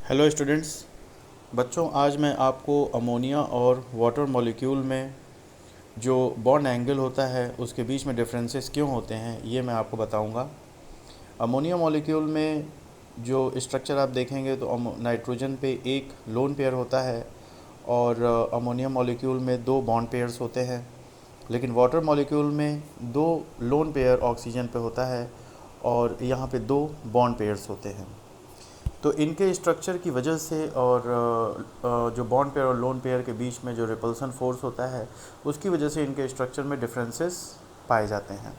Hello students. बच्चों, आज मैं आपको अमोनिया और वाटर मॉलिक्यूल में जो बॉन्ड एंगल होता है उसके बीच में डिफरेंसेस क्यों होते हैं ये मैं आपको बताऊंगा। अमोनिया मॉलिक्यूल में जो स्ट्रक्चर आप देखेंगे तो नाइट्रोजन पे एक लोन पेयर होता है और अमोनिया मॉलिक्यूल में दो बॉन्ड पेयर्स होते हैं। लेकिन वाटर मॉलिक्यूल में दो लोन पेयर ऑक्सीजन पे होता है और यहाँ पे दो बॉन्ड पेयर्स होते हैं। तो इनके स्ट्रक्चर की वजह से और जो बॉन्ड पेयर और लोन पेयर के बीच में जो रिपल्सन फोर्स होता है उसकी वजह से इनके स्ट्रक्चर में डिफरेंसेस पाए जाते हैं।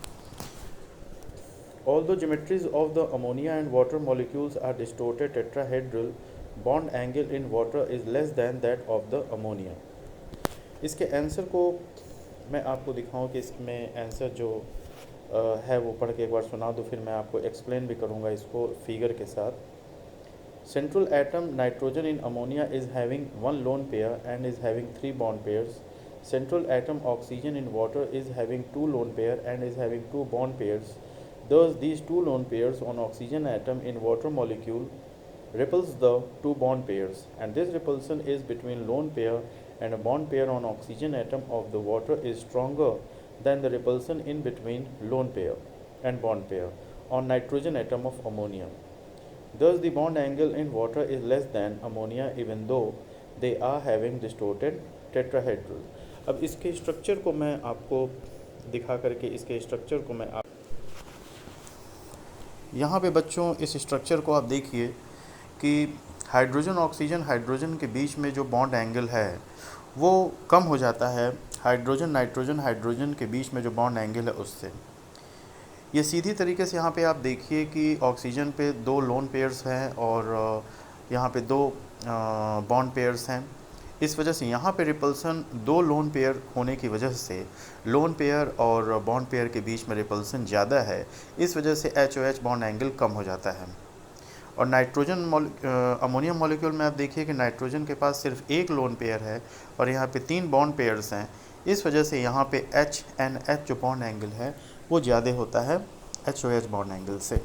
Although geometries of the ammonia and water molecules are distorted tetrahedral, bond angle in water is less than that of the ammonia. इसके आंसर को मैं आपको दिखाऊं कि इसमें आंसर जो है वो पढ़ के एक बार सुना दो, फिर मैं आपको एक्सप्लेन भी करूंगा इसको फिगर के साथ। Central atom nitrogen in ammonia is having one lone pair and is having three bond pairs. Central atom oxygen in water is having two lone pair and is having two bond pairs. Thus, these two lone pairs on oxygen atom in water molecule repels the two bond pairs, and this repulsion is between lone pair and a bond pair on oxygen atom of the water is stronger than the repulsion in between lone pair and bond pair on nitrogen atom of ammonia. Thus, the bond angle in water is less than ammonia even though they are having distorted tetrahedral. अब इसके structure को मैं आपको दिखा करके इसके structure को मैं आप यहाँ पे बच्चों इस स्ट्रक्चर को आप देखिए कि हाइड्रोजन के बीच में जो बॉन्ड एंगल है वो कम हो जाता है हाइड्रोजन के बीच में जो बॉन्ड एंगल है उससे। ये सीधी तरीके से यहाँ पे आप देखिए कि ऑक्सीजन पे दो लोन पेयर्स हैं और यहाँ पे दो बॉन्ड पेयर्स हैं। इस वजह से यहाँ पे रिपल्सन दो लोन पेयर होने की वजह से लोन पेयर और बॉन्ड पेयर के बीच में रिपल्सन ज़्यादा है। इस वजह से HOH बॉन्ड एंगल कम हो जाता है। और अमोनियम मॉलिक्यूल में आप देखिए कि नाइट्रोजन के पास सिर्फ एक लोन पेयर है और यहाँ पे तीन बॉन्ड पेयर्स हैं। इस वजह से यहाँ पे HNH जो बॉन्ड एंगल है वो ज़्यादा होता है HOH बॉन्ड एंगल से।